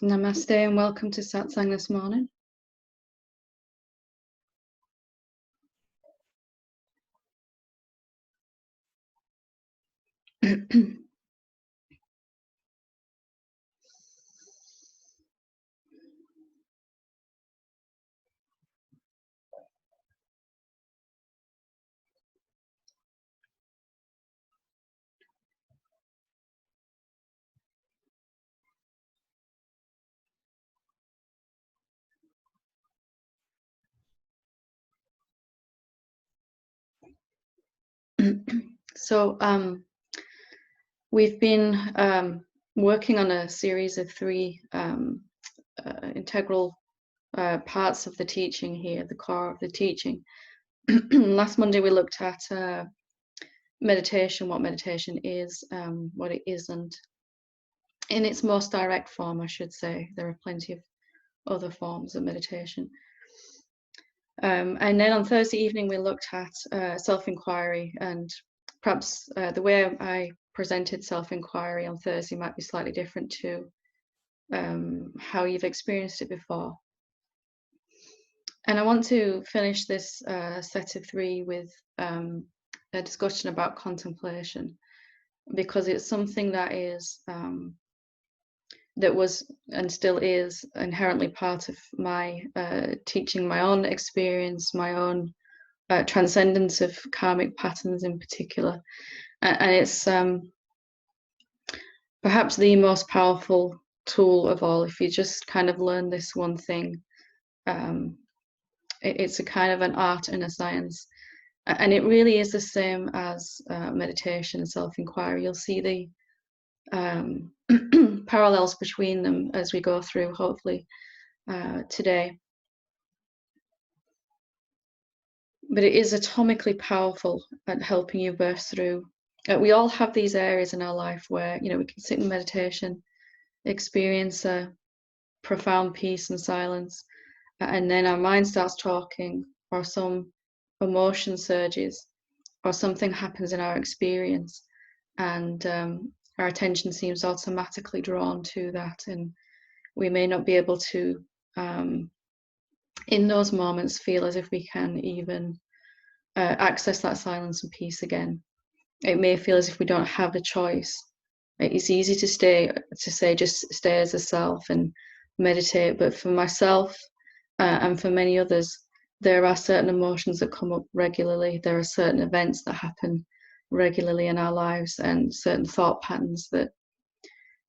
Namaste and welcome to Satsang this morning. So we've been working on a series of three integral parts of the teaching here, the core of the teaching. Last Monday we looked at meditation, what meditation is, what it isn't. In its most direct form, I should say. There are plenty of other forms of meditation. And then on Thursday evening we looked at self-inquiry, and perhaps the way I presented self-inquiry on Thursday might be slightly different to how you've experienced it before. And I want to finish this set of three with a discussion about contemplation, because it's something that is that was and still is inherently part of my teaching, my own experience, my own transcendence of karmic patterns in particular. And it's perhaps the most powerful tool of all. If you just kind of learn this one thing, it's a kind of an art and a science. And it really is the same as meditation and self-inquiry. You'll see the parallels between them as we go through, hopefully, today. But it is atomically powerful at helping you burst through. We all have these areas in our life where, you know, we can sit in meditation, experience a profound peace and silence, and then our mind starts talking, or some emotion surges, or something happens in our experience, and our attention seems automatically drawn to that, and we may not be able to, in those moments, feel as if we can even access that silence and peace again. It may feel as if we don't have a choice. It's easy to say just stay as a self and meditate, but for myself and for many others, there are certain emotions that come up regularly. There are certain events that happen regularly in our lives, and certain thought patterns that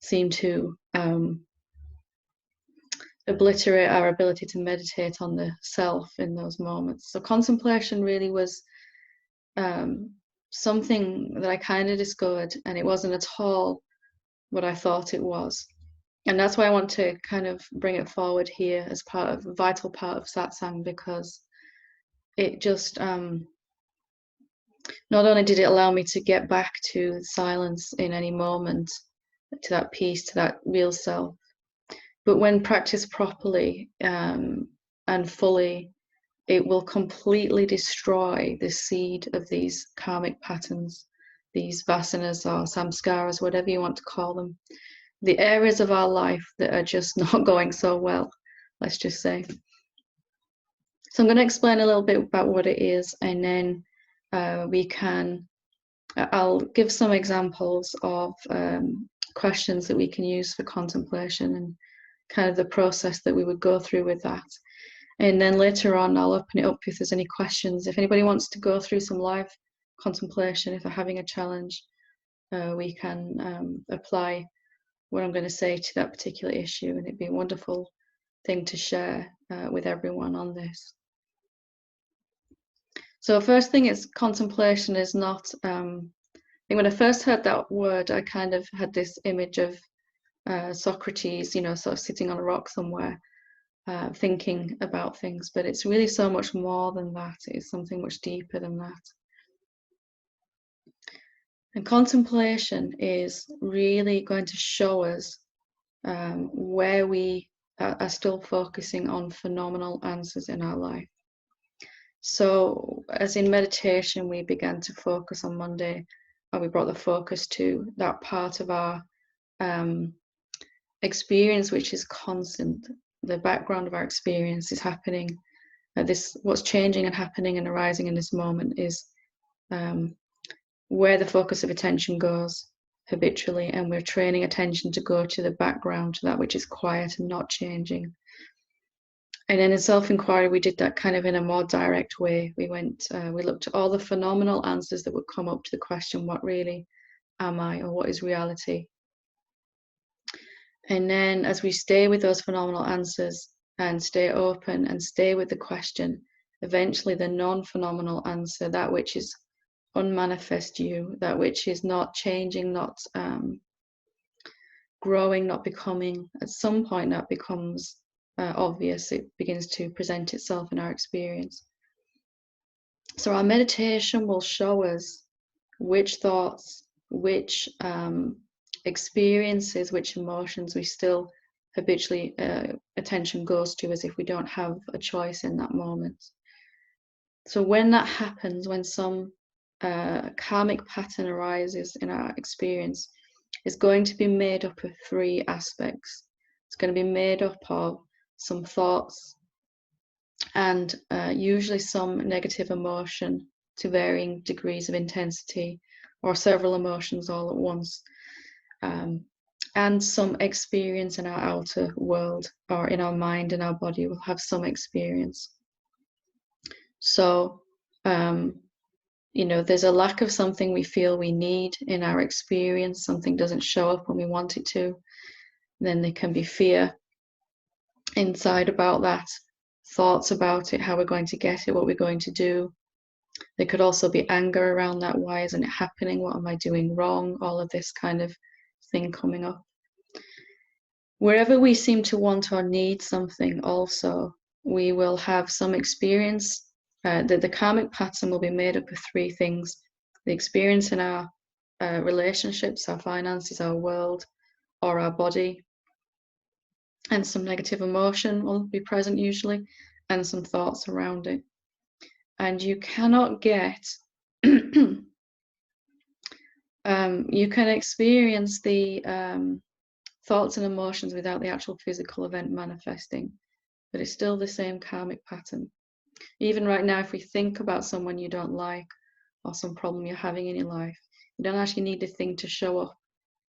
seem to obliterate our ability to meditate on the self in those moments. So contemplation really was something that I kind of discovered, and it wasn't at all what I thought it was. And that's why I want to kind of bring it forward here as part of a vital part of satsang, because it just not only did it allow me to get back to silence in any moment, to that peace, to that real self, but when practiced properly and fully, it will completely destroy the seed of these karmic patterns, these vasanas or samskaras, whatever you want to call them, the areas of our life that are just not going so well, let's just say. So I'm going to explain a little bit about what it is, and then I'll give some examples of questions that we can use for contemplation and kind of the process that we would go through with that. And then later on, I'll open it up if there's any questions. If anybody wants to go through some live contemplation, if they're having a challenge, we can apply what I'm going to say to that particular issue, and it'd be a wonderful thing to share with everyone on this. So first thing is, contemplation is not, I think when I first heard that word, I kind of had this image of Socrates, you know, sort of sitting on a rock somewhere, thinking about things, but it's really so much more than that. It's something much deeper than that. And contemplation is really going to show us where we are still focusing on phenomenal answers in our life. So as in meditation, we began to focus on Monday, or we brought the focus to that part of our experience which is constant. The background of our experience is happening. What's changing and happening and arising in this moment is where the focus of attention goes habitually, and we're training attention to go to the background, to that which is quiet and not changing. And then in self-inquiry, we did that kind of in a more direct way. We looked at all the phenomenal answers that would come up to the question, what really am I, or what is reality? And then as we stay with those phenomenal answers and stay open and stay with the question, eventually the non-phenomenal answer, that which is unmanifest you, that which is not changing, not growing, not becoming, at some point that becomes obvious. It begins to present itself in our experience. So our meditation will show us which thoughts, which experiences, which emotions we still habitually attention goes to, as if we don't have a choice in that moment. So when that happens, when some karmic pattern arises in our experience, it's going to be made up of three aspects. It's going to be made up of some thoughts and usually some negative emotion to varying degrees of intensity, or several emotions all at once, and some experience in our outer world, or in our mind and our body will have some experience. So there's a lack of something we feel we need in our experience, something doesn't show up when we want it to, then there can be fear inside about that, thoughts about it, how we're going to get it, what we're going to do. There could also be anger around that. Why isn't it happening? What am I doing wrong? All of this kind of thing coming up. Wherever we seem to want or need something also, we will have some experience. The karmic pattern will be made up of three things: the experience in our relationships, our finances, our world, or our body, and some negative emotion will be present usually, and some thoughts around it. And you cannot get you can experience the thoughts and emotions without the actual physical event manifesting, but it's still the same karmic pattern. Even right now, if we think about someone you don't like or some problem you're having in your life, you don't actually need the thing to show up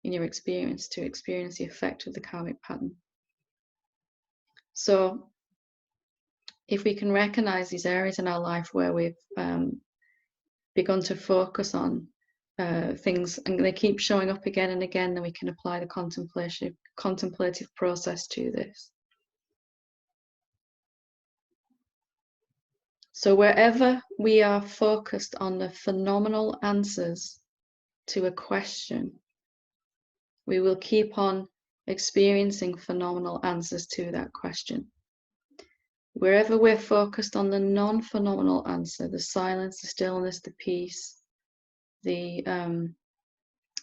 in your experience to experience the effect of the karmic pattern. So if we can recognize these areas in our life where we've begun to focus on things, and they keep showing up again and again, then we can apply the contemplative process to this. So wherever we are focused on the phenomenal answers to a question, we will keep on experiencing phenomenal answers to that question. Wherever we're focused on the non-phenomenal answer, the silence, the stillness, the peace, the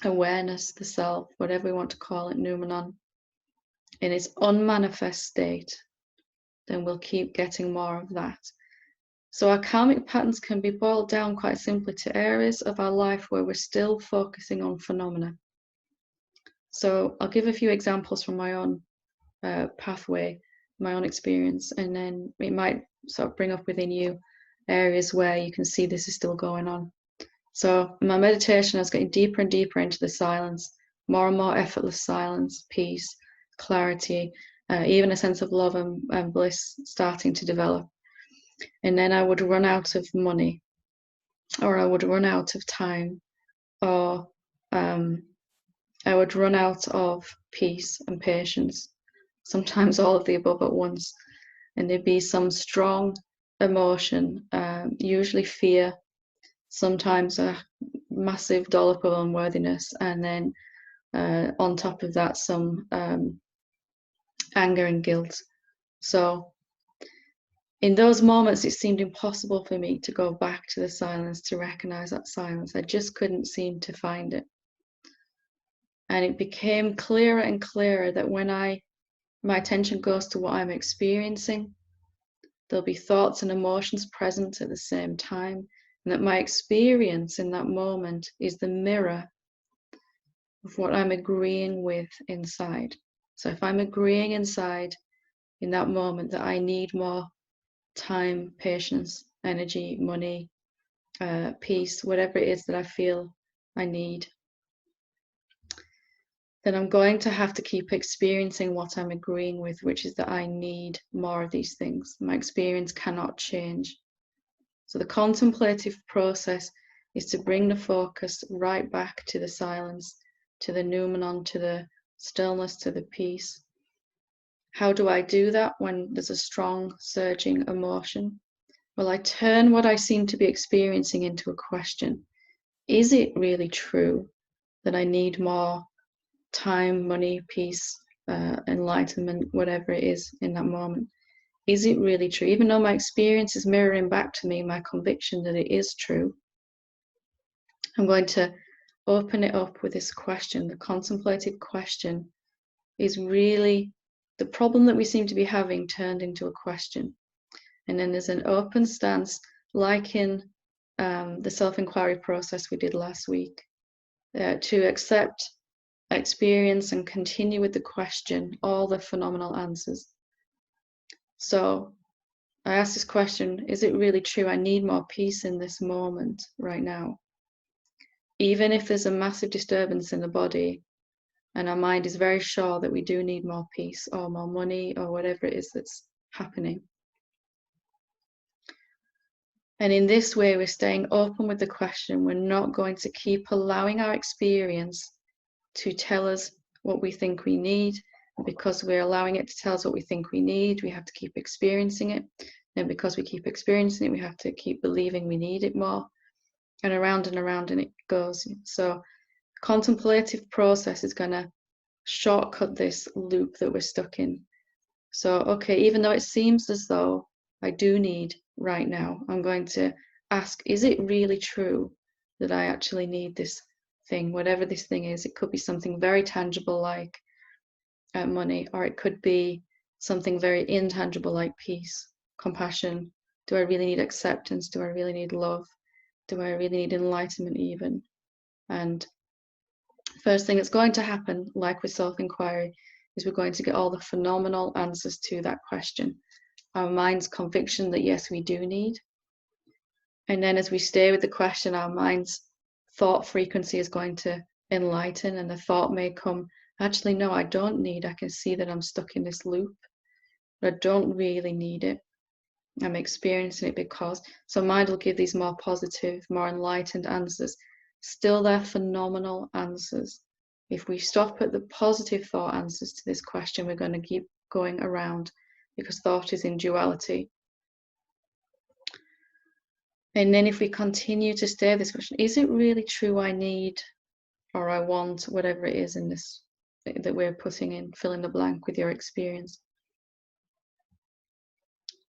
awareness, the self, whatever we want to call it, noumenon, in its unmanifest state, then we'll keep getting more of that. So our karmic patterns can be boiled down quite simply to areas of our life where we're still focusing on phenomena. So I'll give a few examples from my own pathway, my own experience, and then it might sort of bring up within you areas where you can see this is still going on. So in my meditation, I was getting deeper and deeper into the silence, more and more effortless silence, peace, clarity, even a sense of love and bliss starting to develop. And then I would run out of money, or I would run out of time, or I would run out of peace and patience, sometimes all of the above at once. And there'd be some strong emotion, usually fear, sometimes a massive dollop of unworthiness, and then on top of that some anger and guilt. So in those moments it seemed impossible for me to go back to the silence, to recognize that silence. I just couldn't seem to find it. And it became clearer and clearer that when my attention goes to what I'm experiencing, there'll be thoughts and emotions present at the same time, and that my experience in that moment is the mirror of what I'm agreeing with inside. So if I'm agreeing inside in that moment that I need more time, patience, energy, money, peace, whatever it is that I feel I need, then I'm going to have to keep experiencing what I'm agreeing with, which is that I need more of these things. My experience cannot change. So the contemplative process is to bring the focus right back to the silence, to the noumenon, to the stillness, to the peace. How do I do that when there's a strong, surging emotion? Well, I turn what I seem to be experiencing into a question. Is it really true that I need more time, money, peace, enlightenment, whatever it is in that moment? Is it really true? Even though my experience is mirroring back to me my conviction that it is true, I'm going to open it up with this question. The contemplative question is really the problem that we seem to be having turned into a question. And then there's an open stance, like in the self-inquiry process we did last week, to accept, experience, and continue with the question, all the phenomenal answers. So I asked this question, is it really true I need more peace in this moment right now? Even if there's a massive disturbance in the body and our mind is very sure that we do need more peace or more money or whatever it is that's happening. And in this way, we're staying open with the question. We're not going to keep allowing our experience to tell us what we think we need. Because we're allowing it to tell us what we think we need, we have to keep experiencing it. And because we keep experiencing it, we have to keep believing we need it more. And around and it goes. So contemplative process is going to shortcut this loop that we're stuck in. So, okay, even though it seems as though I do need right now, I'm going to ask, is it really true that I actually need this thing, whatever this thing is? It could be something very tangible like money, or it could be something very intangible like peace, compassion. Do I really need acceptance? Do I really need love? Do I really need enlightenment even? And first thing that's going to happen, like with self-inquiry, is we're going to get all the phenomenal answers to that question. Our mind's conviction that yes, we do need. And then as we stay with the question, our mind's thought frequency is going to enlighten, and the thought may come, actually, no, I don't need. I can see that I'm stuck in this loop, but I don't really need it. I'm experiencing it because. So mind will give these more positive, more enlightened answers. Still, they're phenomenal answers. If we stop at the positive thought answers to this question, we're going to keep going around because thought is in duality. And then if we continue to stay with this question, is it really true I need or I want whatever it is in this that we're putting in, fill in the blank with your experience?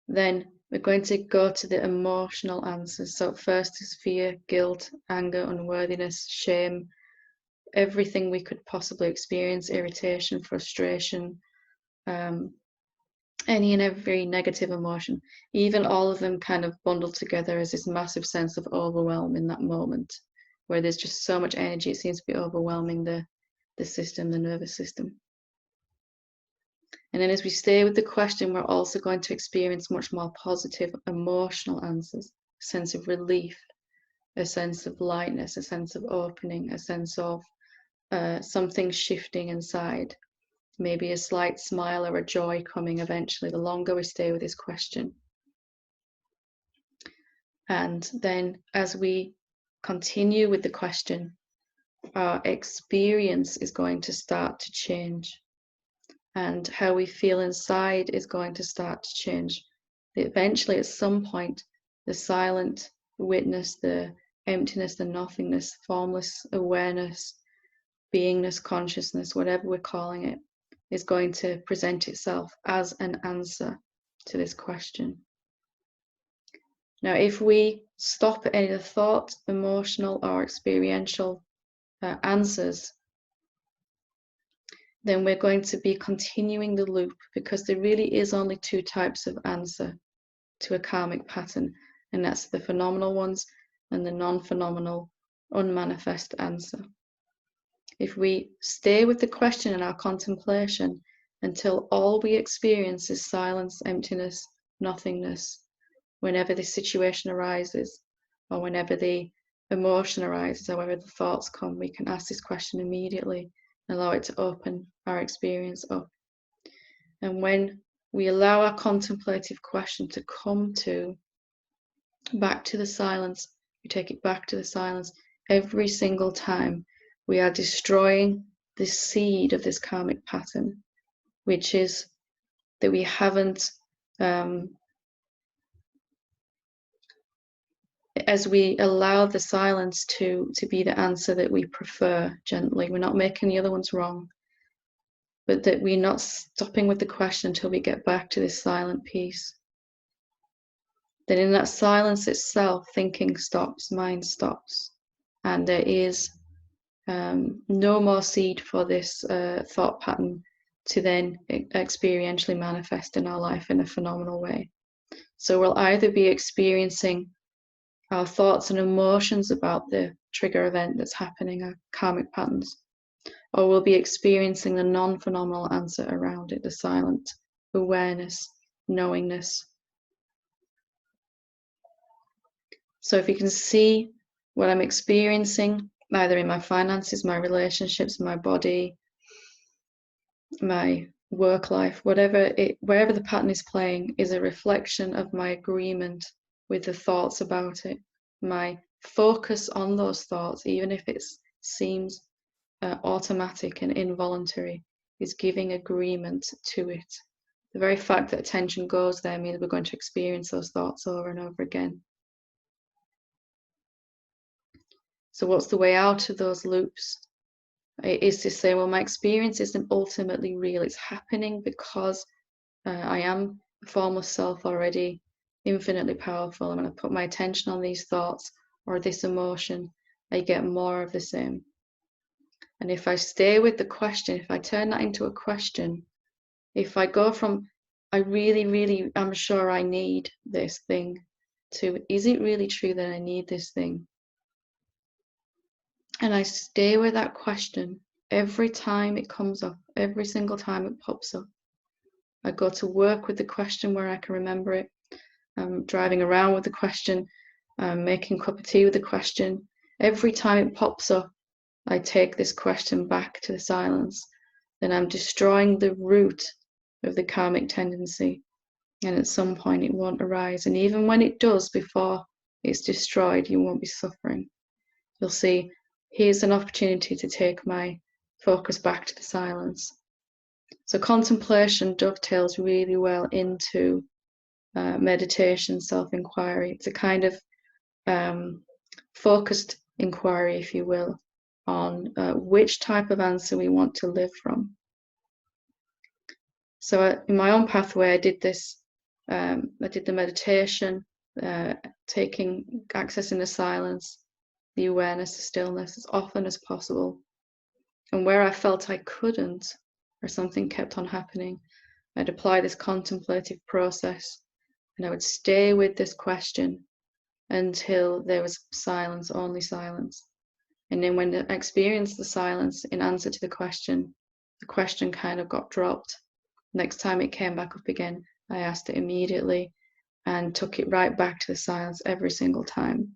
Then we're going to go to the emotional answers. So first is fear, guilt, anger, unworthiness, shame, everything we could possibly experience, irritation, frustration, any and every negative emotion, even all of them kind of bundled together as this massive sense of overwhelm in that moment, where there's just so much energy, it seems to be overwhelming the system, the nervous system. And then as we stay with the question, we're also going to experience much more positive emotional answers, a sense of relief, a sense of lightness, a sense of opening, a sense of something shifting inside, maybe a slight smile or a joy coming eventually, the longer we stay with this question. And then as we continue with the question, our experience is going to start to change. And how we feel inside is going to start to change. Eventually, at some point, the silent witness, the emptiness, the nothingness, formless awareness, beingness, consciousness, whatever we're calling it, is going to present itself as an answer to this question. Now, if we stop at any of the thought, emotional, or experiential answers, then we're going to be continuing the loop, because there really is only two types of answer to a karmic pattern, and that's the phenomenal ones and the non-phenomenal, unmanifest answer. If we stay with the question in our contemplation, until all we experience is silence, emptiness, nothingness. Whenever this situation arises, or whenever the emotion arises, or whenever the thoughts come, we can ask this question immediately and allow it to open our experience up. And when we allow our contemplative question to come back to the silence, we take it back to the silence every single time, we are destroying the seed of this karmic pattern, which is that we haven't, as we allow the silence to be the answer that we prefer gently, we're not making the other ones wrong, but that we're not stopping with the question until we get back to this silent piece. Then in that silence itself, thinking stops, mind stops, and there is no more seed for this thought pattern to then experientially manifest in our life in a phenomenal way. So we'll either be experiencing our thoughts and emotions about the trigger event that's happening, our karmic patterns, or we'll be experiencing the non-phenomenal answer around it, the silent awareness, knowingness. So if you can see what I'm experiencing, either in my finances, my relationships, my body, my work life, wherever the pattern is playing, is a reflection of my agreement with the thoughts about it. My focus on those thoughts, even if it seems automatic and involuntary, is giving agreement to it. The very fact that attention goes there means we're going to experience those thoughts over and over again. So what's the way out of those loops? It is to say, well, my experience isn't ultimately real. It's happening because I am a formless self already, infinitely powerful. And when I put my attention on these thoughts or this emotion, I get more of the same. And if I stay with the question, if I turn that into a question, if I go from, I really, really am sure I need this thing, to, is it really true that I need this thing? And I stay with that question every time it comes up, every single time it pops up. I go to work with the question where I can remember it. I'm driving around with the question. I'm making a cup of tea with the question. Every time it pops up, I take this question back to the silence. Then I'm destroying the root of the karmic tendency. And at some point it won't arise. And even when it does, before it's destroyed, you won't be suffering. You'll see, here's an opportunity to take my focus back to the silence. So contemplation dovetails really well into meditation, self-inquiry. It's a kind of focused inquiry, if you will, on which type of answer we want to live from. So in my own pathway, I did this. I did the meditation, accessing the silence, the awareness, the stillness as often as possible. And where I felt I couldn't, or something kept on happening, I'd apply this contemplative process, and I would stay with this question until there was silence, only silence. And then when I experienced the silence in answer to the question kind of got dropped. Next time it came back up again, I asked it immediately and took it right back to the silence every single time.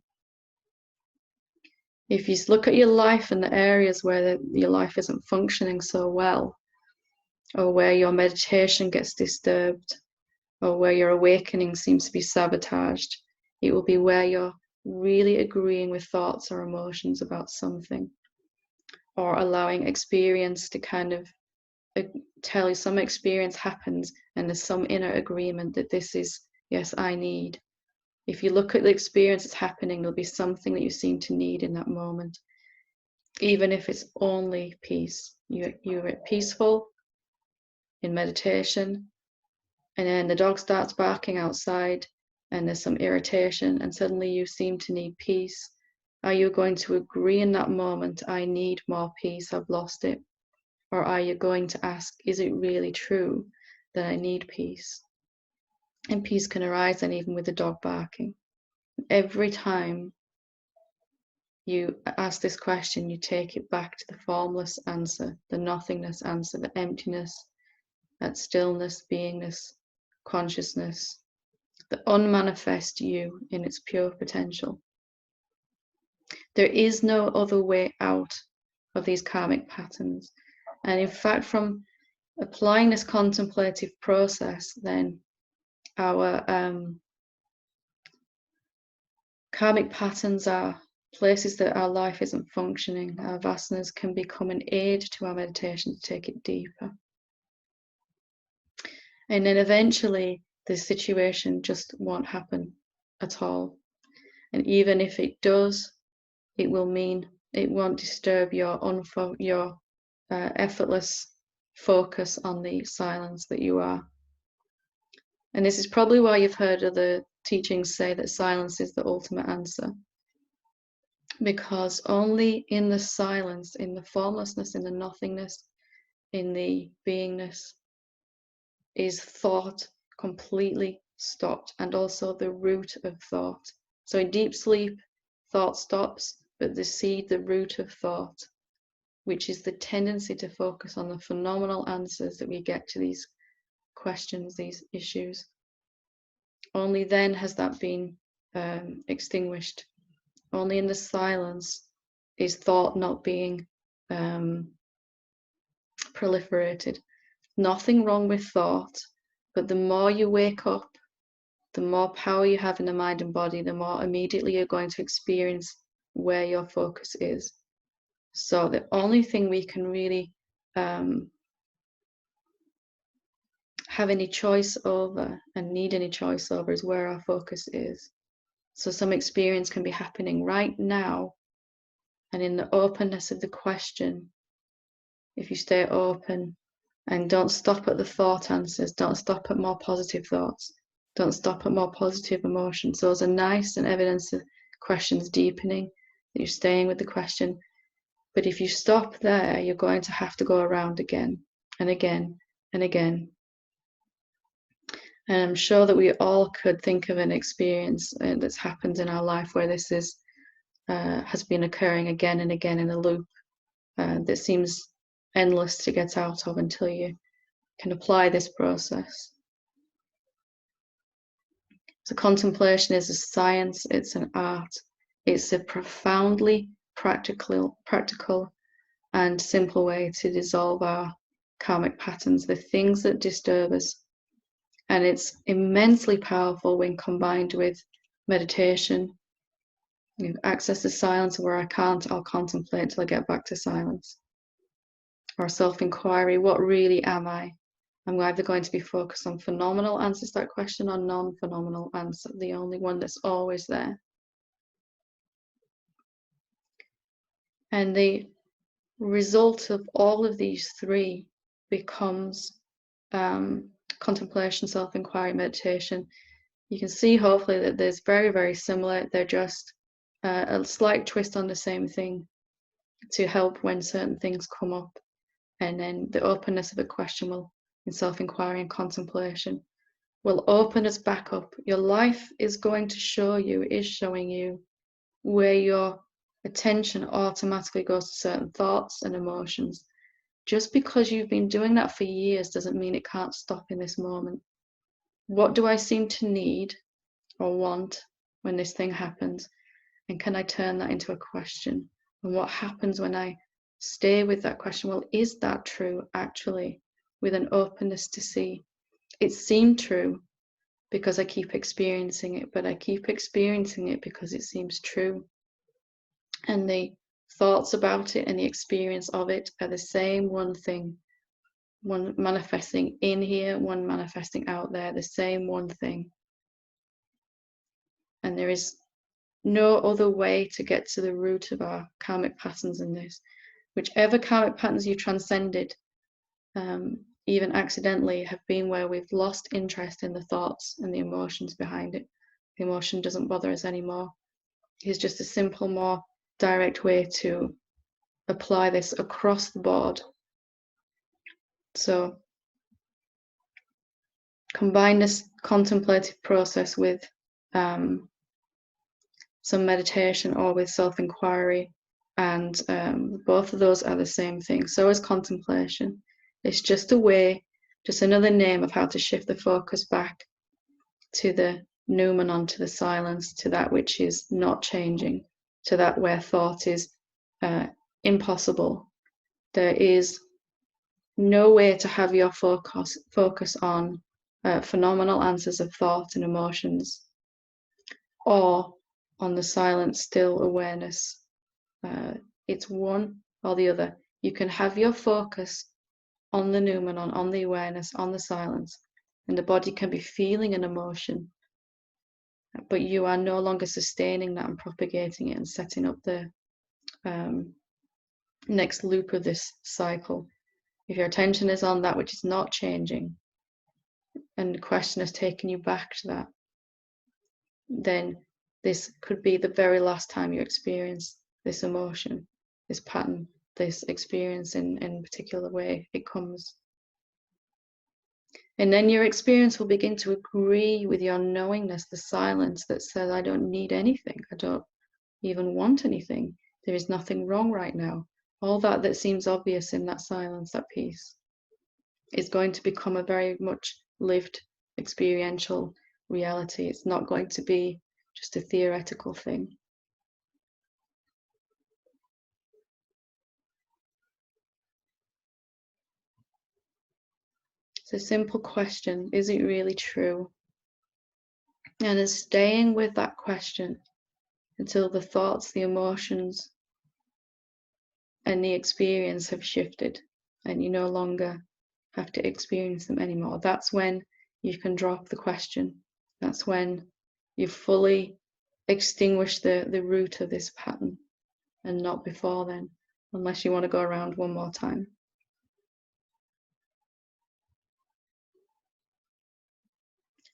If you look at your life and the areas where your life isn't functioning so well, or where your meditation gets disturbed, or where your awakening seems to be sabotaged, it will be where you're really agreeing with thoughts or emotions about something, or allowing experience to kind of tell you some experience happens and there's some inner agreement that this is, yes, I need. If you look at the experience that's happening, there'll be something that you seem to need in that moment, even if it's only peace. You're peaceful in meditation, and then the dog starts barking outside and there's some irritation and suddenly you seem to need peace. Are you going to agree in that moment, I need more peace, I've lost it? Or are you going to ask, is it really true that I need peace? And peace can arise then even with the dog barking. Every time you ask this question, you take it back to the formless answer, the nothingness answer, the emptiness at stillness, beingness, consciousness, the unmanifest you in its pure potential. There is no other way out of these karmic patterns. And in fact, from applying this contemplative process, then our karmic patterns are places that our life isn't functioning. Our vasanas can become an aid to our meditation to take it deeper. And then eventually the situation just won't happen at all. And even if it does, it will mean it won't disturb your effortless focus on the silence that you are. And this is probably why you've heard other teachings say that silence is the ultimate answer. Because only in the silence, in the formlessness, in the nothingness, in the beingness, is thought completely stopped, and also the root of thought. So in deep sleep, thought stops, but the seed, the root of thought, which is the tendency to focus on the phenomenal answers that we get to these questions, these issues, only then has that been extinguished. Only in the silence is thought not being proliferated. Nothing wrong with thought, but the more you wake up, the more power you have in the mind and body, the more immediately you're going to experience where your focus is. So the only thing we can really have any choice over and need any choice over is where our focus is. So some experience can be happening right now, and in the openness of the question, if you stay open and don't stop at the thought answers, don't stop at more positive thoughts, don't stop at more positive emotions. Those are nice and evidence of questions deepening, that you're staying with the question. But if you stop there, you're going to have to go around again and again and again. And I'm sure that we all could think of an experience that's happened in our life where this is has been occurring again and again in a loop that seems endless to get out of until you can apply this process. So contemplation is a science, it's an art, it's a profoundly practical and simple way to dissolve our karmic patterns, the things that disturb us. And it's immensely powerful when combined with meditation. You access the silence where I can't, I'll contemplate till I get back to silence. Or self-inquiry, what really am I? I'm either going to be focused on phenomenal answers to that question or non-phenomenal answer, the only one that's always there. And the result of all of these three becomes contemplation, self-inquiry, meditation. You can see hopefully that there's very, very similar. They're just a slight twist on the same thing to help when certain things come up. And then the openness of a question will, in self-inquiry and contemplation, will open us back up. Your life is going to show you, is showing you where your attention automatically goes to certain thoughts and emotions. Just because you've been doing that for years doesn't mean it can't stop in this moment. What do I seem to need or want when this thing happens? And can I turn that into a question? And what happens when I stay with that question? Well, is that true actually? With an openness to see. It seemed true because I keep experiencing it, but I keep experiencing it because it seems true. And the thoughts about it and the experience of it are the same one thing. One manifesting in here, one manifesting out there, the same one thing. And there is no other way to get to the root of our karmic patterns in this. Whichever karmic patterns you transcended, even accidentally, have been where we've lost interest in the thoughts and the emotions behind it. The emotion doesn't bother us anymore. It's just a simple, more direct way to apply this across the board. So combine this contemplative process with some meditation or with self-inquiry, and both of those are the same thing. So is contemplation. It's just a way just another name of how to shift the focus back to the noumenon, to the silence, to that which is not changing, to that where thought is impossible. There is no way to have your focus on phenomenal answers of thought and emotions, or on the silent, still awareness. It's one or the other. You can have your focus on the noumenon, on the awareness, on the silence, and the body can be feeling an emotion, but you are no longer sustaining that and propagating it and setting up the next loop of this cycle. If your attention is on that which is not changing, and the question has taken you back to that, then this could be the very last time you experience this emotion, this pattern, this experience in a particular way it comes. And then your experience will begin to agree with your knowingness, the silence that says, I don't need anything. I don't even want anything. There is nothing wrong right now. All that seems obvious in that silence, that peace, is going to become a very much lived experiential reality. It's not going to be just a theoretical thing. It's a simple question. Is it really true? And it's staying with that question until the thoughts, the emotions, and the experience have shifted and you no longer have to experience them anymore. That's when you can drop the question. That's when you fully extinguish the root of this pattern, and not before then, unless you want to go around one more time.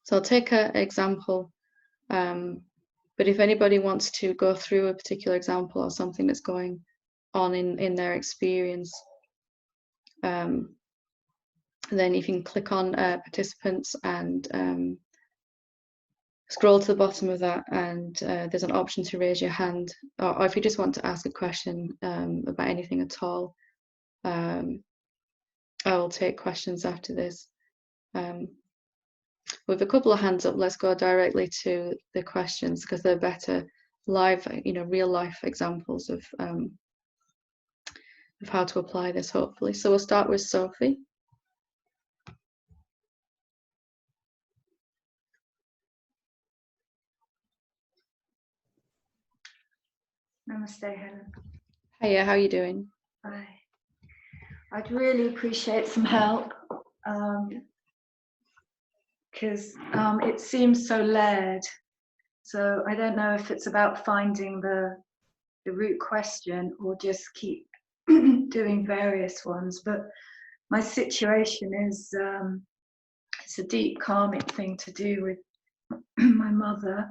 So I'll take an example, but if anybody wants to go through a particular example or something that's going on in their experience, then you can click on participants and scroll to the bottom of that, and there's an option to raise your hand, or if you just want to ask a question about anything at all, I will take questions after this. With a couple of hands up, let's go directly to the questions, because they're better live, real life examples of how to apply this, hopefully. So we'll start with Sophie. Namaste, Helen. Hiya, how are you doing? Hi. I'd really appreciate some help, because it seems so layered. So I don't know if it's about finding the root question or just keep doing various ones. But my situation is, it's a deep karmic thing to do with my mother.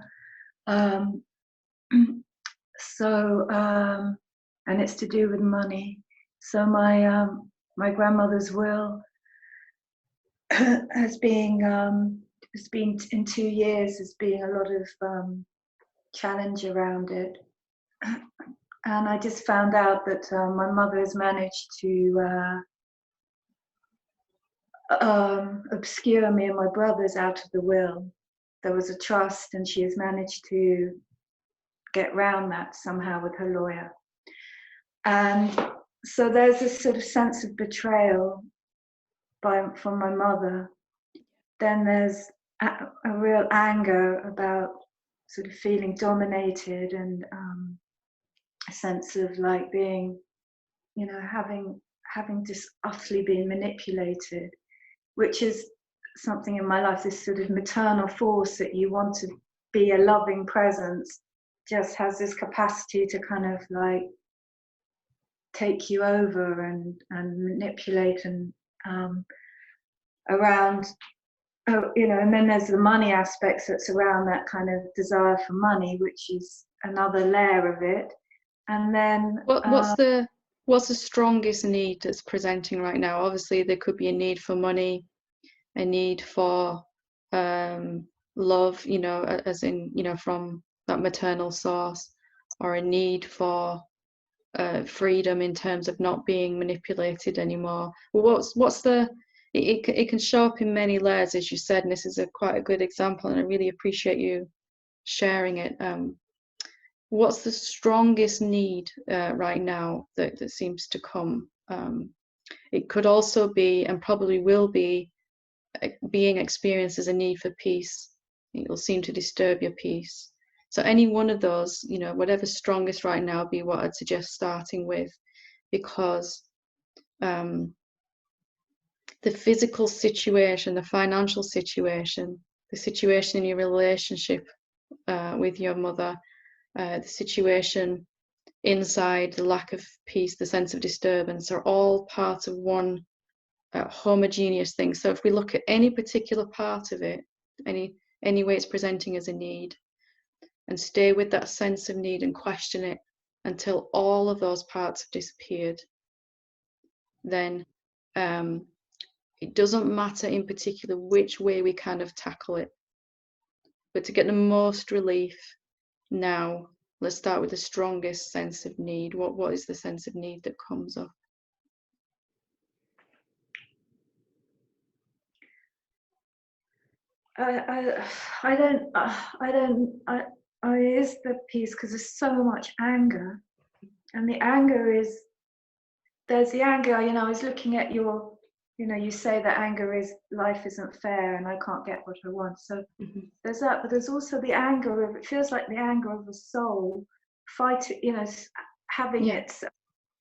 And it's to do with money. So my grandmother's will has been in 2 years, has been a lot of challenge around it. And I just found out that my mother has managed to obscure me and my brothers out of the will. There was a trust, and she has managed to get round that somehow with her lawyer. And so there's this sort of sense of betrayal from my mother. Then there's a real anger about sort of feeling dominated, and a sense of like being, having just utterly been manipulated, which is something in my life, this sort of maternal force that you want to be a loving presence, just has this capacity to kind of like take you over and manipulate and around, and then there's the money aspects that's around that kind of desire for money, which is another layer of it. And then what's the strongest need that's presenting right now? Obviously there could be a need for money, a need for love, as in, from that maternal source, or a need for freedom in terms of not being manipulated anymore. What's the it can show up in many layers, as you said, and this is quite a good example, and I really appreciate you sharing it. What's the strongest need right now that seems to come? It could also be, and probably will be, being experienced as a need for peace. It will seem to disturb your peace. So any one of those, you know, whatever's strongest right now, be what I'd suggest starting with, because the physical situation, the financial situation, the situation in your relationship with your mother, the situation inside, the lack of peace, the sense of disturbance, are all part of one homogeneous thing. So if we look at any particular part of it, any way it's presenting as a need, and stay with that sense of need and question it until all of those parts have disappeared, then it doesn't matter in particular which way we kind of tackle it. But to get the most relief now, let's start with the strongest sense of need. What is the sense of need that comes up? Is the peace, because there's so much anger, and the anger is, there's the anger, you know, I was looking at your, you know, you say that anger is, life isn't fair and I can't get what I want. So there's that, but there's also the anger of, it feels like the anger of the soul fighting, you know, having its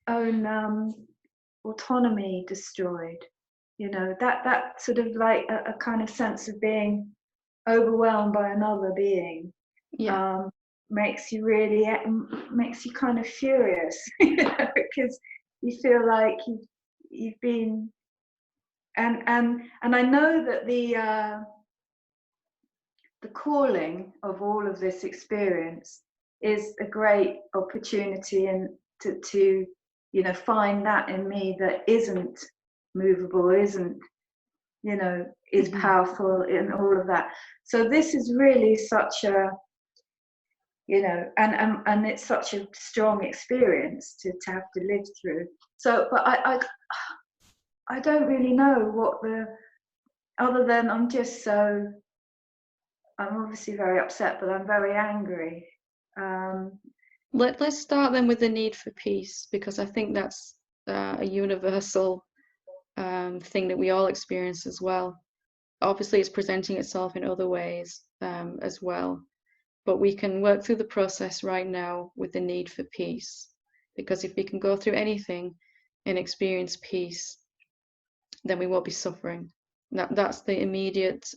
own autonomy destroyed. You know, that sort of like a kind of sense of being overwhelmed by another being. Makes you really, makes you kind of furious, you know, because you feel like you've been, and I know that the calling of all of this experience is a great opportunity, and to you know, find that in me that isn't movable, isn't, you know, is powerful in all of that. So this is really such a, you know, and it's such a strong experience to have to live through. So, but I don't really know what the, other than I'm just so, I'm obviously very upset, but I'm very angry. Let's start then with the need for peace, because I think that's a universal thing that we all experience as well. Obviously, it's presenting itself in other ways as well. But we can work through the process right now with the need for peace, because if we can go through anything and experience peace, then we won't be suffering. That's the immediate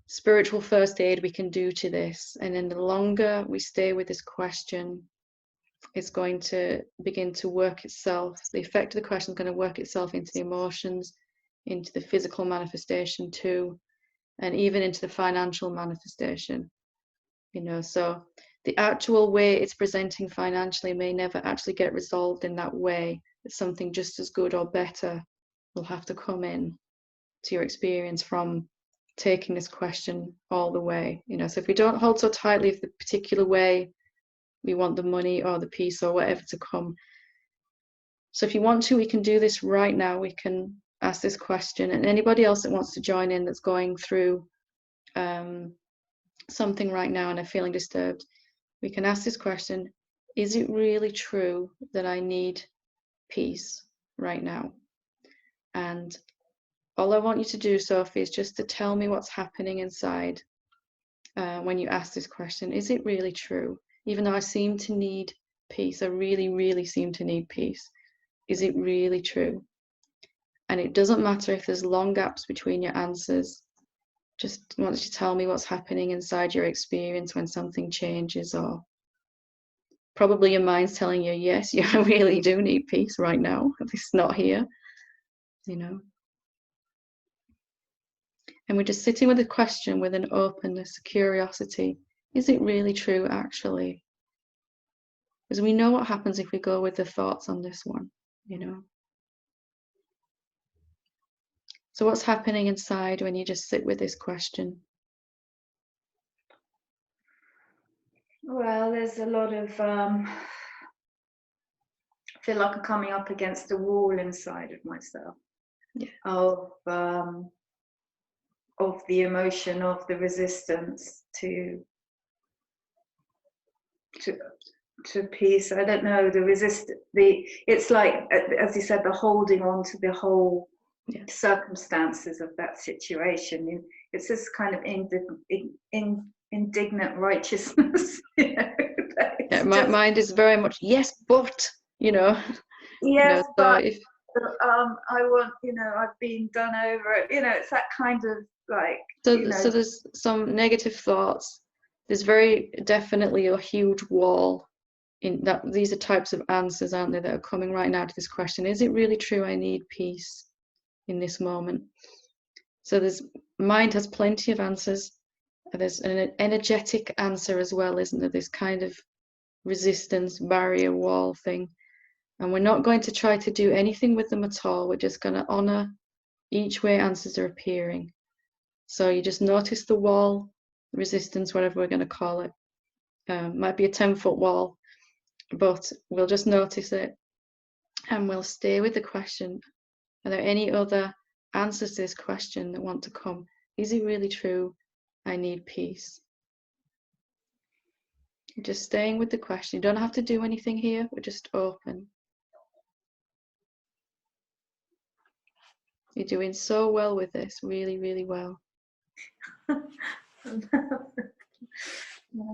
spiritual first aid we can do to this. And then the longer we stay with this question, it's going to begin to work itself. The effect of the question is going to work itself into the emotions, into the physical manifestation too, and even into the financial manifestation, you know. So the actual way it's presenting financially may never actually get resolved in that way. It's something just as good or better will have to come in to your experience from taking this question all the way, you know. So if we don't hold so tightly of the particular way we want the money or the peace or whatever to come. So if you want to, we can do this right now. We can ask this question, and anybody else that wants to join in that's going through something right now and are feeling disturbed, we can ask this question: is it really true that I need peace right now? And all I want you to do, Sophie, is just to tell me what's happening inside when you ask this question. Is it really true? Even though I seem to need peace, I really, really seem to need peace. Is it really true? And it doesn't matter if there's long gaps between your answers. Just want you to tell me what's happening inside your experience when something changes, or probably your mind's telling you, yes, you really do need peace right now. It's not here, you know. And we're just sitting with the question with an openness, curiosity. Is it really true, actually? Because we know what happens if we go with the thoughts on this one, you know. So what's happening inside when you just sit with this question? Well, there's a lot of, I feel like I'm coming up against a wall inside of myself. of the emotion, of the resistance to peace. I don't know, it's like, as you said, the holding on to the whole circumstances of that situation. It's this kind of indignant righteousness. My mind is very much yes, but yes, so but I want, I've been done over. It's that kind of like. So there's some negative thoughts. There's very definitely a huge wall in that. These are types of answers, aren't they, that are coming right now to this question. Is it really true I need peace in this moment? So mind has plenty of answers. There's an energetic answer as well, isn't there? This kind of resistance, barrier, wall thing. And we're not going to try to do anything with them at all. We're just going to honor each way answers are appearing. So you just notice the wall, resistance, whatever we're going to call it. Might be a 10-foot wall, but we'll just notice it and we'll stay with the question. Are there any other answers to this question that want to come? Is it really true I need peace? Just staying with the question. You don't have to do anything here. We're just open. You're doing so well with this. Really, really well. I'm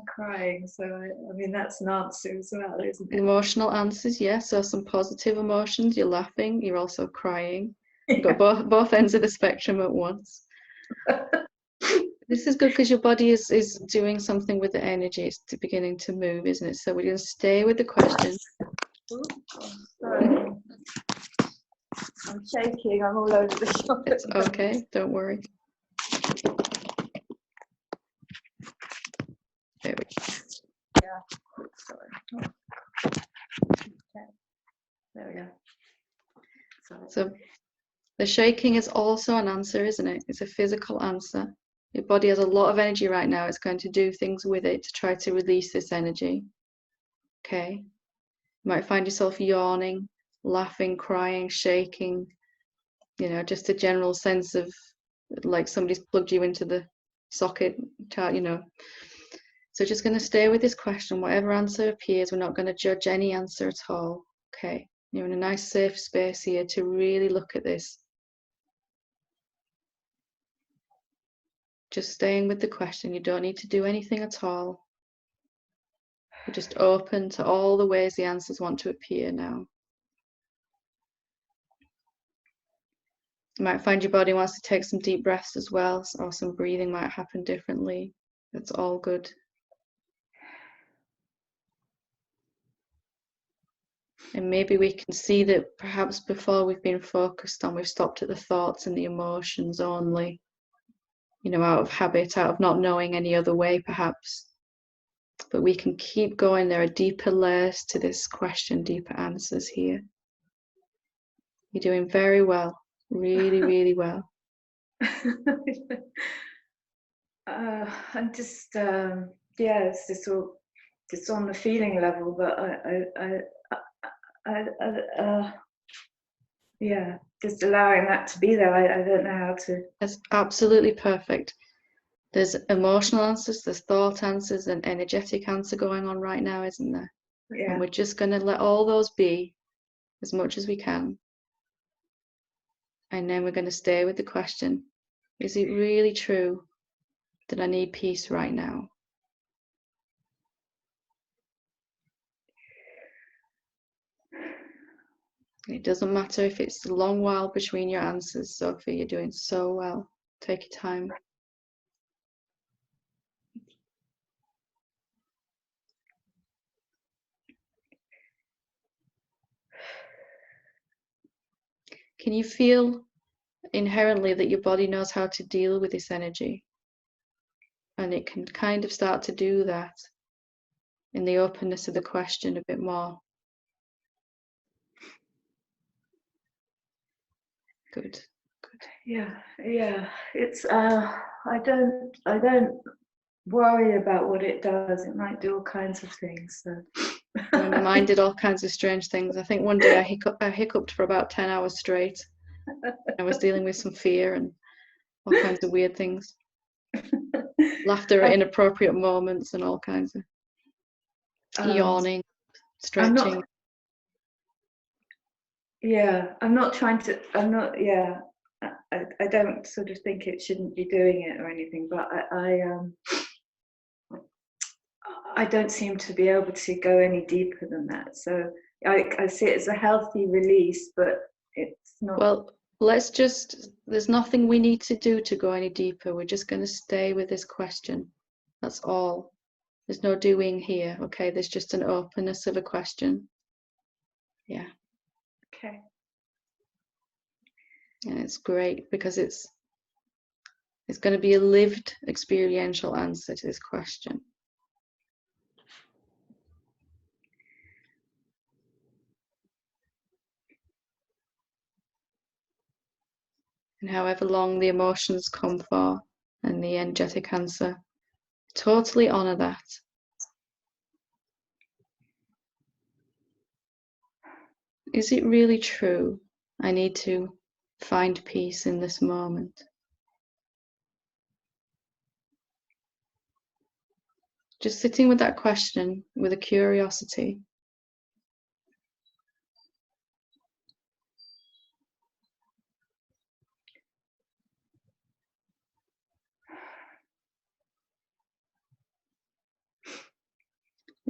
crying, so I mean that's an answer as well, isn't it? Emotional answers, yes. So some positive emotions. You're laughing. You're also crying. You've got both ends of the spectrum at once. This is good because your body is doing something with the energy. It's beginning to move, isn't it? So we're going to stay with the question. Sorry. I'm shaking. I'm all over the shop. It's okay. Don't worry. There we go. Yeah. Sorry. Okay. There we go. Sorry. So the shaking is also an answer, isn't it? It's a physical answer. Your body has a lot of energy right now. It's going to do things with it to try to release this energy. Okay. You might find yourself yawning, laughing, crying, shaking, just a general sense of like somebody's plugged you into the socket, So just going to stay with this question. Whatever answer appears, we're not going to judge any answer at all. Okay. You're in a nice safe space here to really look at this. Just staying with the question. You don't need to do anything at all. You're just open to all the ways the answers want to appear now. You might find your body wants to take some deep breaths as well, or some breathing might happen differently. That's all good. And maybe we can see that perhaps before we've been focused on, we've stopped at the thoughts and the emotions only, out of habit, out of not knowing any other way perhaps. But we can keep going. There are deeper layers to this question, deeper answers here. You're doing very well. Really, really well. I'm just, it's just on the feeling level, but just allowing that to be there. I don't know how to. That's absolutely perfect. There's emotional answers, there's thought answers, and energetic answer going on right now, isn't there? Yeah. And we're just going to let all those be as much as we can. And then we're going to stay with the question, is it really true that I need peace right now? It doesn't matter if it's a long while between your answers, Sophie, you're doing so well. Take your time. Can you feel inherently that your body knows how to deal with this energy? And it can kind of start to do that in the openness of the question a bit more. Good. Yeah. It's I don't worry about what it does. It might do all kinds of things. So. My mind did all kinds of strange things. I think one day I hiccuped for about 10 hours straight. I was dealing with some fear and all kinds of weird things. Laughter at inappropriate moments and all kinds of yawning, stretching. I'm not trying to, I don't sort of think it shouldn't be doing it or anything, but I don't seem to be able to go any deeper than that. So I see it as a healthy release, but it's not. Well, there's nothing we need to do to go any deeper. We're just going to stay with this question. That's all. There's no doing here, okay? There's just an openness of a question. Yeah. Okay. And it's great because it's going to be a lived experiential answer to this question. And however long the emotions come for and the energetic answer, totally honor that. Is it really true? I need to find peace in this moment. Just sitting with that question with a curiosity.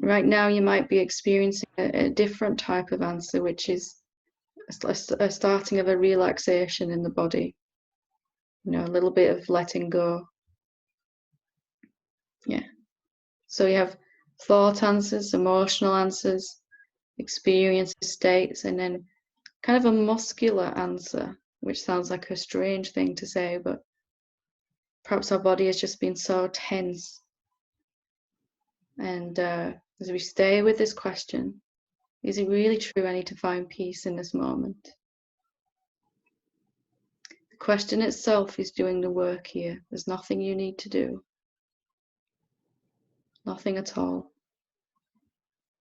Right now you might be experiencing a different type of answer, which is a starting of a relaxation in the body. You know, a little bit of letting go. Yeah. So you have thought answers, emotional answers, experience states, and then kind of a muscular answer, which sounds like a strange thing to say, but perhaps our body has just been so tense. And as we stay with this question, is it really true I need to find peace in this moment? The question itself is doing the work here. There's nothing you need to do. Nothing at all.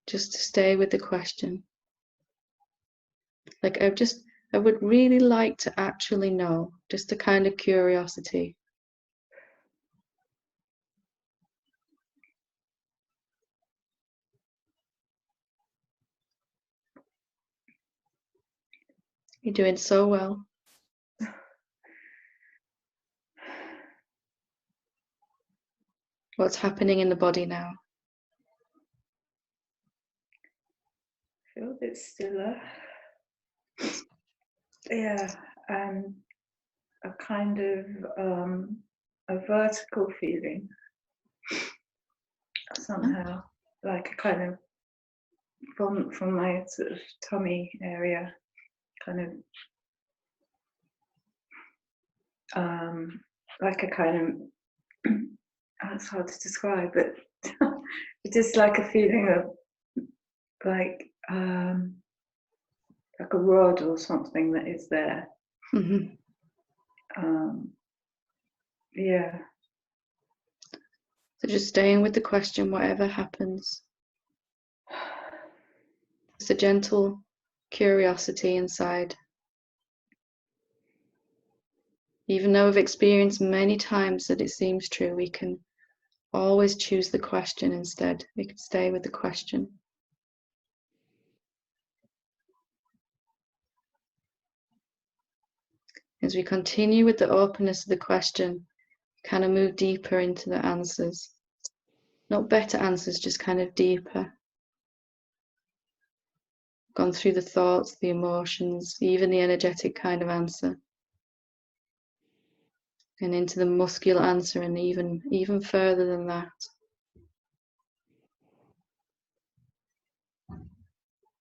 Just to stay with the question. Like I would really like to actually know, just a kind of curiosity. You're doing so well. What's happening in the body now? I feel a bit stiller. Yeah, a kind of a vertical feeling somehow, like a kind of from my sort of tummy area, kind of like a kind of it's hard to describe, but it's just like a feeling of like a rod or something that is there. Mm-hmm. Yeah. So just staying with the question, whatever happens. It's a gentle curiosity inside. Even though we've experienced many times that it seems true, we can always choose the question instead. We can stay with the question. As we continue with the openness of the question, kind of move deeper into the answers. Not better answers, just kind of deeper. Gone through the thoughts, the emotions, even the energetic kind of answer. And into the muscular answer, and even further than that.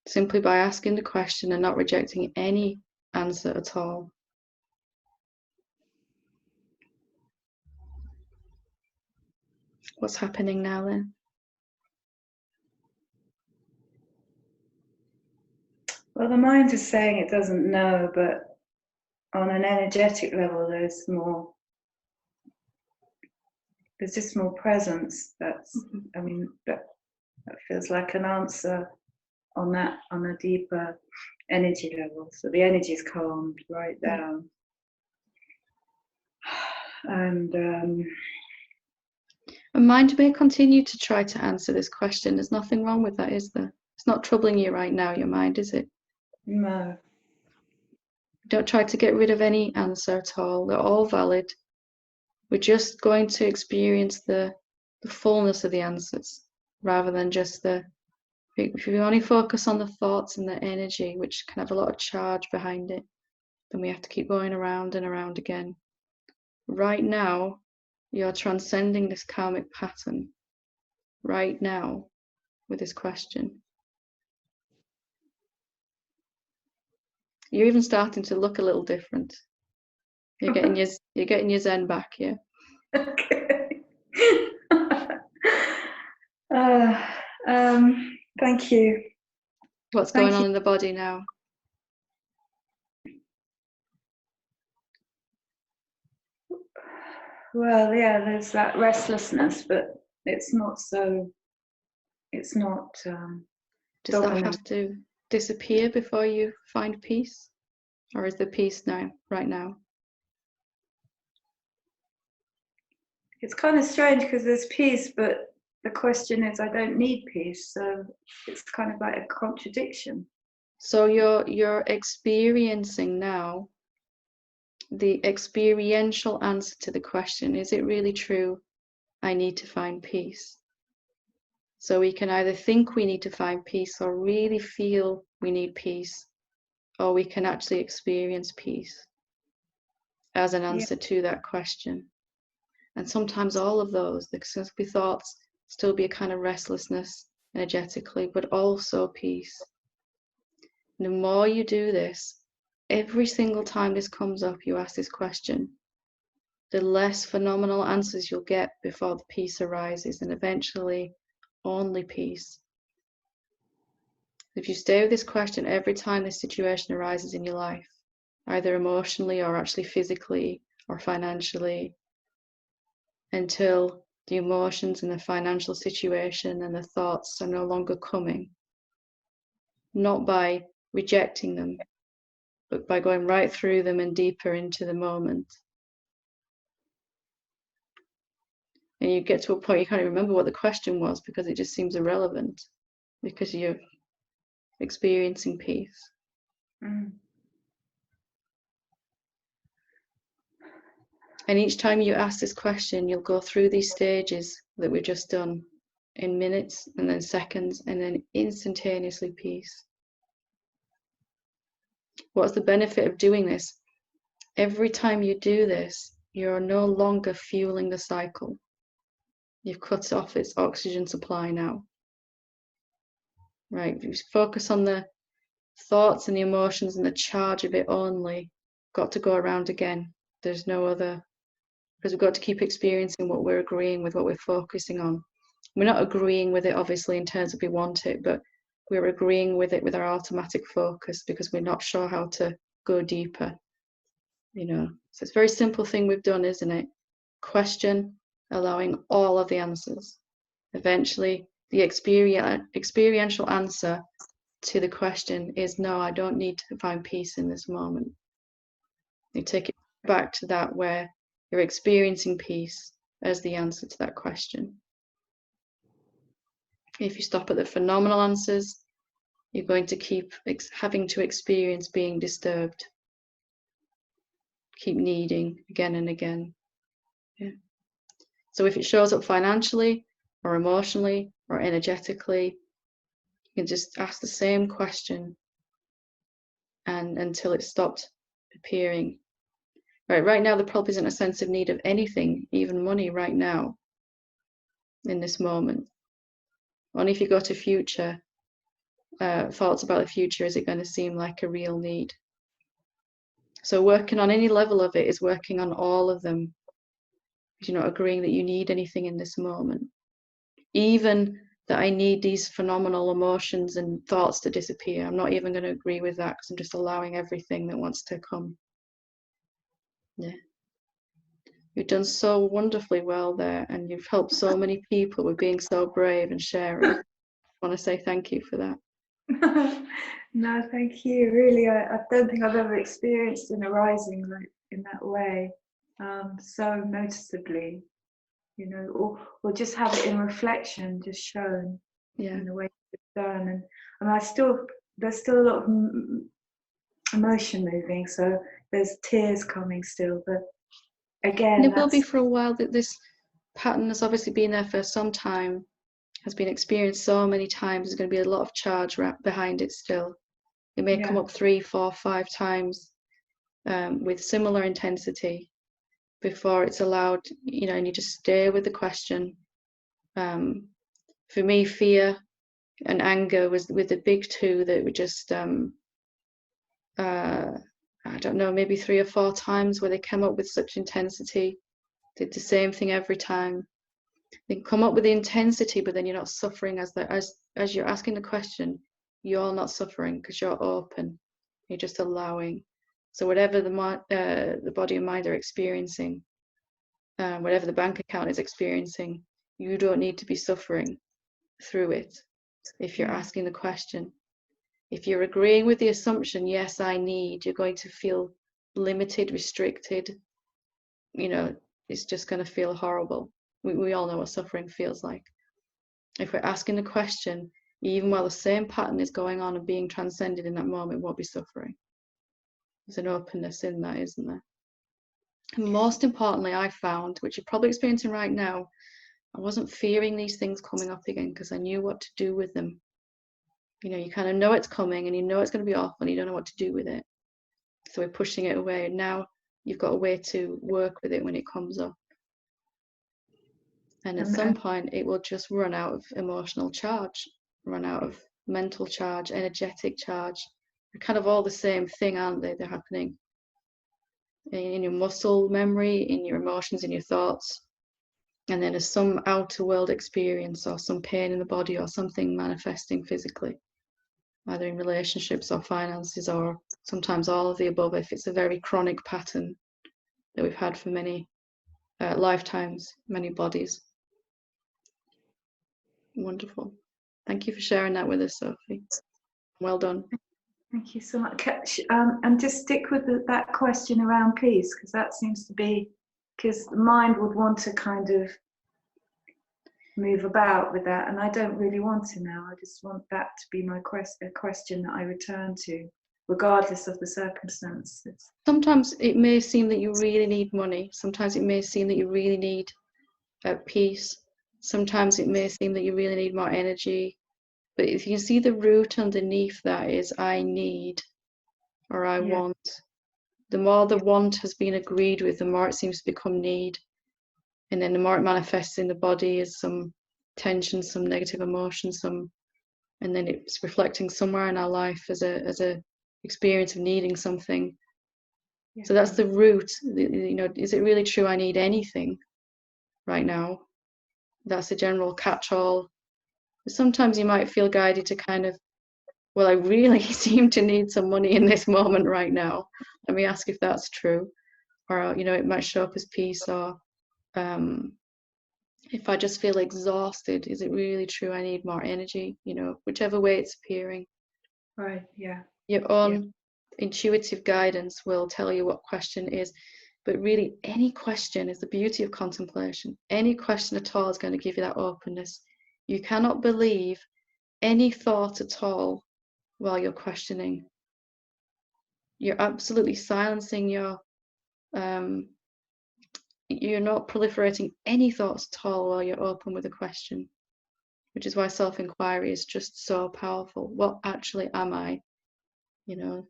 Simply by asking the question and not rejecting any answer at all. What's happening now then? Well, the mind is saying it doesn't know, but on an energetic level, there's just more presence. That's, I mean, that feels like an answer on a deeper energy level. So the energy is calmed right down. And mind may continue to try to answer this question. There's nothing wrong with that, is there? It's not troubling you right now, your mind, is it? no. Don't try to get rid of any answer at all. They're all valid. We're just going to experience the fullness of the answers rather than just if you only focus on the thoughts and the energy, which can have a lot of charge behind it, then we have to keep going around and around again. Right now, you're transcending this karmic pattern. Right now, with this question. You're even starting to look a little different. You're getting your zen back, yeah. Okay. Thank you. What's going on in the body now? Well, yeah, there's that restlessness, but it's not. Does that have to disappear before you find peace? Or is there peace now, right now? It's kind of strange because there's peace, but the question is, I don't need peace. So it's kind of like a contradiction. So you're experiencing now the experiential answer to the question, is it really true I need to find peace? So we can either think we need to find peace or really feel we need peace, or we can actually experience peace as an answer to that question. And sometimes all of those, there can be thoughts, still be a kind of restlessness energetically, but also peace. And the more you do this, every single time this comes up, you ask this question, the less phenomenal answers you'll get before the peace arises, and eventually only peace. If you stay with this question every time this situation arises in your life, either emotionally or actually physically or financially, until the emotions and the financial situation and the thoughts are no longer coming, not by rejecting them, but by going right through them and deeper into the moment. And you get to a point you can't even remember what the question was because it just seems irrelevant, because you're experiencing peace. Mm. And each time you ask this question, you'll go through these stages that we've just done in minutes and then seconds and then instantaneously peace. What's the benefit of doing this? Every time you do this, you're no longer fueling the cycle. You've cut off its oxygen supply now. Right? If you focus on the thoughts and the emotions and the charge of it only, got to go around again. There's no other, because we've got to keep experiencing what we're agreeing with, what we're focusing on. We're not agreeing with it, obviously, in terms of we want it, but we're agreeing with it with our automatic focus because we're not sure how to go deeper. You know, so it's a very simple thing we've done, isn't it? Question, allowing all of the answers. Eventually, the experiential answer to the question is no, I don't need to find peace in this moment. You take it back to that where you're experiencing peace as the answer to that question. If you stop at the phenomenal answers, you're going to keep having to experience being disturbed. Keep needing again and again. Yeah. So if it shows up financially or emotionally or energetically, you can just ask the same question and until it stopped appearing. Right now, there probably isn't a sense of need of anything, even money right now, in this moment. Only if you go to future, thoughts about the future, is it going to seem like a real need. So working on any level of it is working on all of them. You're not agreeing that you need anything in this moment. Even that I need these phenomenal emotions and thoughts to disappear, I'm not even going to agree with that because I'm just allowing everything that wants to come. Yeah. You've done so wonderfully well there, and you've helped so many people with being so brave and sharing. I want to say thank you for that. No, thank you. Really, I don't think I've ever experienced an arising like in that way, so noticeably, you know, or just have it in reflection, just shown in the way it's done. And there's still a lot of emotion moving, so there's tears coming still, but again, and it will be for a while. That this pattern has obviously been there for some time, has been experienced so many times. There's going to be a lot of charge wrapped behind it still. It may come up 3, 4, 5 times with similar intensity before it's allowed, you know, and you just stay with the question. For me, fear and anger was with the big two that were just I don't know, maybe 3 or 4 times where they came up with such intensity, did the same thing every time. They come up with the intensity, but then you're not suffering as you're asking the question. You're not suffering because you're open. You're just allowing. So whatever the body and mind are experiencing, whatever the bank account is experiencing, you don't need to be suffering through it if you're asking the question. If you're agreeing with the assumption, yes, I need, you're going to feel limited, restricted. You know, it's just going to feel horrible. We all know what suffering feels like. If we're asking the question, even while the same pattern is going on and being transcended in that moment, we'll be suffering. There's an openness in that, isn't there? And most importantly, I found, which you're probably experiencing right now, I wasn't fearing these things coming up again because I knew what to do with them. You know, you kind of know it's coming and you know it's going to be awful and you don't know what to do with it. So we're pushing it away. And now you've got a way to work with it when it comes up. And at some point, it will just run out of emotional charge, run out of mental charge, energetic charge. They're kind of all the same thing, aren't they? They're happening in your muscle memory, in your emotions, in your thoughts. And then there's some outer world experience or some pain in the body or something manifesting physically, either in relationships or finances or sometimes all of the above if it's a very chronic pattern that we've had for many lifetimes, many bodies. Wonderful. Thank you for sharing that with us, Sophie. Well done. Thank you so much. And just stick with that question around peace, because that seems to be, because the mind would want to kind of move about with that, and I don't really want to now. I just want that to be my question that I return to, regardless of the circumstances. Sometimes it may seem that you really need money. Sometimes it may seem that you really need peace. Sometimes it may seem that you really need more energy. But if you can see the root underneath that is I need or I want, the more the want has been agreed with, the more it seems to become need. And then the more it manifests in the body is some tension, some negative emotion, and then it's reflecting somewhere in our life as a experience of needing something. So that's the root. You know, is it really true I need anything right now? That's a general catch-all. Sometimes you might feel guided to kind of, well, I really seem to need some money in this moment right now. Let me ask if that's true. Or, you know, it might show up as peace, or if I just feel exhausted, is it really true I need more energy? You know, whichever way it's appearing. Right, yeah. Your own intuitive guidance will tell you what question is. But really, any question is the beauty of contemplation. Any question at all is going to give you that openness. You cannot believe any thought at all while you're questioning. You're absolutely silencing your, you're not proliferating any thoughts at all while you're open with a question, which is why self-inquiry is just so powerful. What actually am I? You know,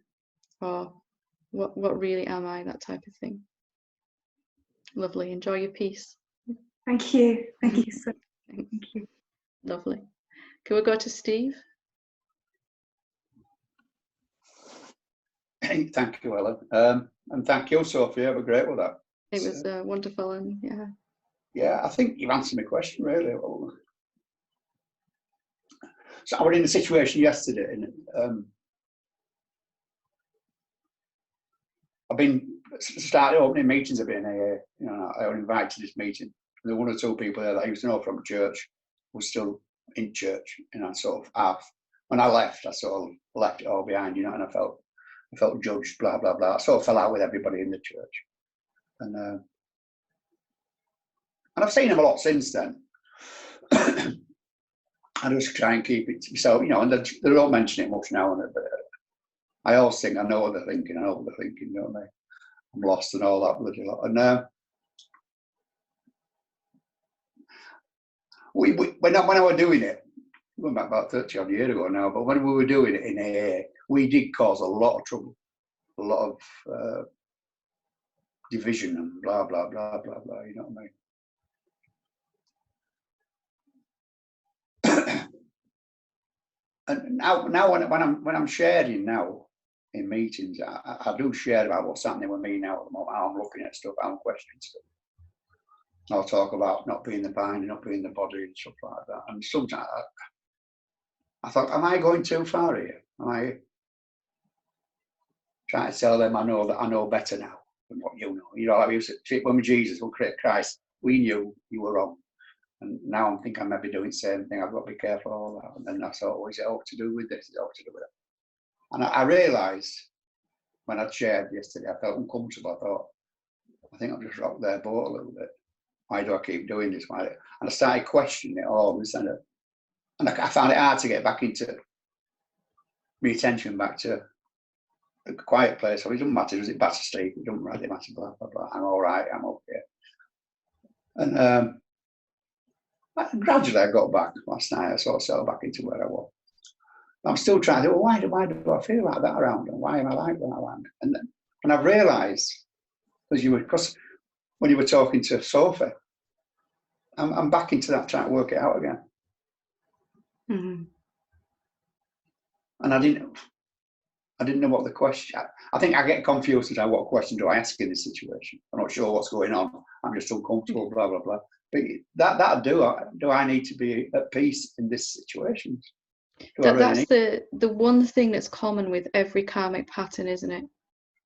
or what really am I? That type of thing. Lovely. Enjoy your peace. Thank you. Thank you so much. Thank you. Lovely. Can we go to Steve? Thank you, Ellen. And thank you, Sophie. I was great with that. It was wonderful, and yeah, I think you've answered my question really well. So I was in a situation yesterday, and I've been started opening meetings a bit in AA. You know, I was invited to this meeting. There were 1 or 2 people there that I used to know from church who were still in church, you know, sort of half when I left, I sort of left it all behind, you know, and I felt judged, blah blah blah. I sort of fell out with everybody in the church, and I've seen them a lot since then. I just try and keep it to myself, you know, and they don't mention it much now, but I always think I know what they're thinking, you know what I mean? I'm lost and all that bloody lot. And when I was doing it, going back about 30 odd years ago now, but when we were doing it in AA, we did cause a lot of trouble, a lot of division and blah blah blah blah blah. You know what I mean? And now when I'm sharing now in meetings, I do share about what's happening with me now at the moment, how I'm looking at stuff, how I'm questioning stuff. I'll talk about not being the mind, not being the body and stuff like that. And sometimes I thought, am I going too far here? Am I trying to tell them I know better now than what you know? You know, like we used to say, when we Jesus, we'll create Christ, we knew you were wrong. And now I'm thinking I may be doing the same thing. I've got to be careful of all that. And then I thought, oh, is it all to do with this? Is it all to do with that? And I realised when I'd shared yesterday, I felt uncomfortable. I thought, I think I've just rocked their boat a little bit. Why do I keep doing this? Why? And I started questioning it all. And I found it hard to get back into my attention back to a quiet place. So it doesn't matter, does it back to sleep? It doesn't really matter, blah, blah, blah. I'm all right, I'm okay. And gradually I got back last night. I sort of settled back into where I was. I'm still trying to, well, why do I feel like that around them? Why am I like that around them? And I've realised, because when you were talking to Sophie, I'm back into that, trying to work it out again. Mm-hmm. And I didn't know what the question. I think I get confused as what question do I ask in this situation. I'm not sure what's going on. I'm just uncomfortable, blah blah blah. But that do I need to be at peace in this situation? That's the one thing that's common with every karmic pattern, isn't it?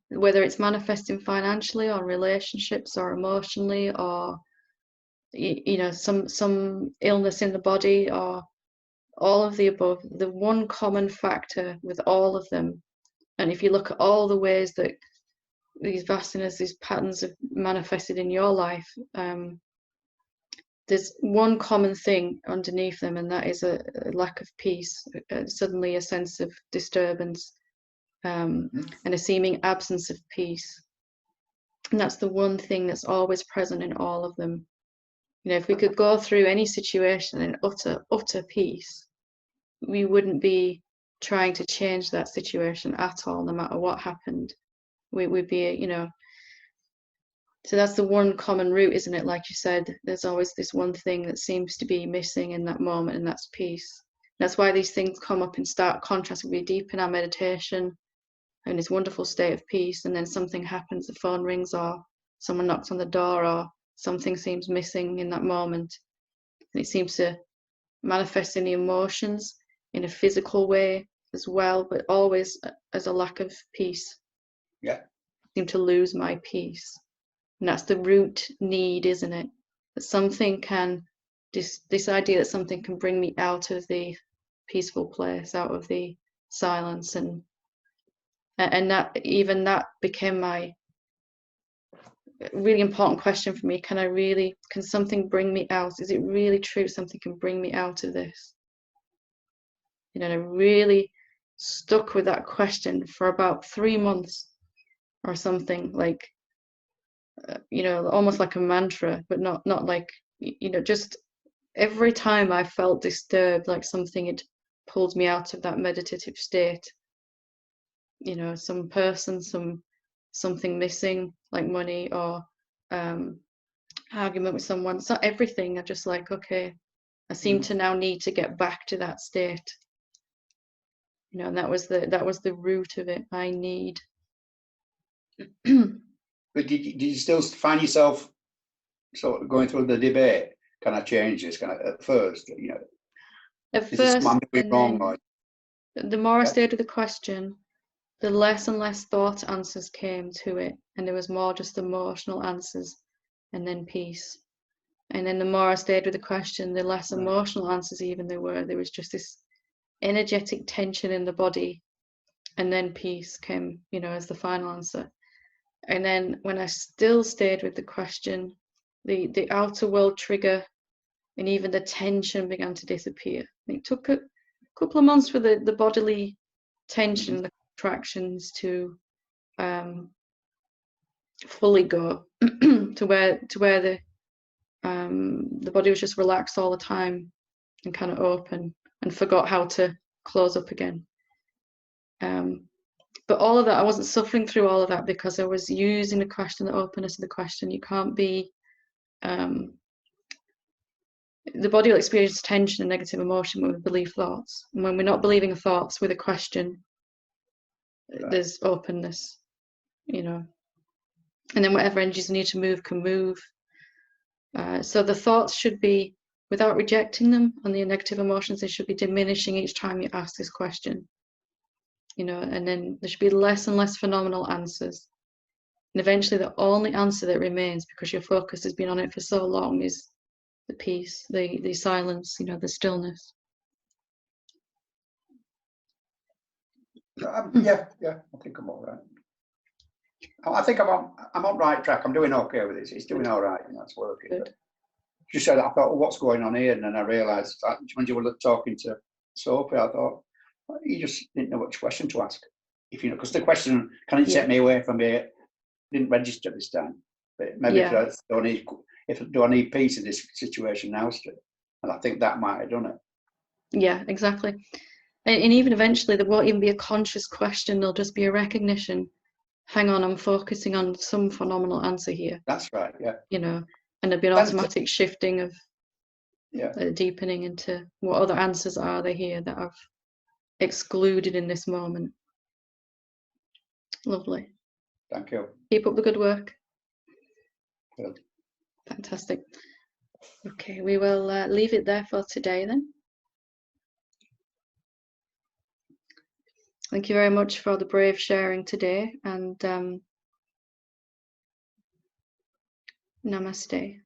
Whether it's manifesting financially or relationships or emotionally or you know some illness in the body or all of the above, the one common factor with all of them, and if you look at all the ways that these vasanas, these patterns have manifested in your life, there's one common thing underneath them, and that is a lack of peace, suddenly a sense of disturbance, and a seeming absence of peace. And that's the one thing that's always present in all of them. You know, if we could go through any situation in utter peace, we wouldn't be trying to change that situation at all, no matter what happened. We'd be, you know, so that's the one common root, isn't it? Like you said, there's always this one thing that seems to be missing in that moment, and that's peace. That's why these things come up in stark contrast. We'll be deep in our meditation, in this wonderful state of peace, and then something happens, the phone rings, or someone knocks on the door, or something seems missing in that moment. And it seems to manifest in the emotions in a physical way as well, but always as a lack of peace. Yeah. I seem to lose my peace. And that's the root need, isn't it? That something can, this idea that something can bring me out of the peaceful place, out of the silence, and that became my really important question for me. Can something bring me out? Is it really true something can bring me out of this? You know, I really stuck with that question for about 3 months or something, like, you know, almost like a mantra, but not like, you know, just every time I felt disturbed, like something had pulled me out of that meditative state. You know, some person, something missing, like money or argument with someone. It's not everything. I just like, okay, I seem to now need to get back to that state. You know, and that was the root of it. I need. But did you still find yourself sort of going through the debate? Can I change this? Can I, at first, you know? At first, wrong, the more I stayed with the question, the less and less thought answers came to it, and there was more just emotional answers, and then peace. And then the more I stayed with the question, the less emotional answers even there were. There was just this energetic tension in the body, and then peace came, you know, as the final answer. And then when I still stayed with the question, the outer world trigger and even the tension began to disappear. It took a couple of months for the bodily tension, the contractions to fully go to where the body was just relaxed all the time and kind of open and forgot how to close up again. But all of that, I wasn't suffering through all of that because I was using the question, the openness of the question. You can't be, the body will experience tension and negative emotion when we believe thoughts. And when we're not believing thoughts with a question, there's openness, you know. And then whatever energies need to move can move. So the thoughts should be, without rejecting them, and the negative emotions, they should be diminishing each time you ask this question. You know, and then there should be less and less phenomenal answers. And eventually the only answer that remains, because your focus has been on it for so long, is the peace, the silence, you know, the stillness. Yeah, I think I'm all right. I think I'm on right track. I'm doing okay with it. It's doing all right, you know, it's working. Good. She said, I thought, well, what's going on here? And then I realised that when you were talking to Sophie, I thought, well, you just didn't know which question to ask. If you know, because the question, can it take me away from it, didn't register this time. But maybe if do I need peace in this situation now still? And I think that might have done it. Yeah, exactly. And even eventually there won't even be a conscious question, there'll just be a recognition. Hang on, I'm focusing on some phenomenal answer here. That's right, yeah. You know, and there'll be an automatic shifting of deepening into what other answers are there here that I've excluded in this moment. Lovely. Thank you. Keep up the good work. Good. Fantastic. Okay, we will leave it there for today then. Thank you very much for the brave sharing today, and namaste.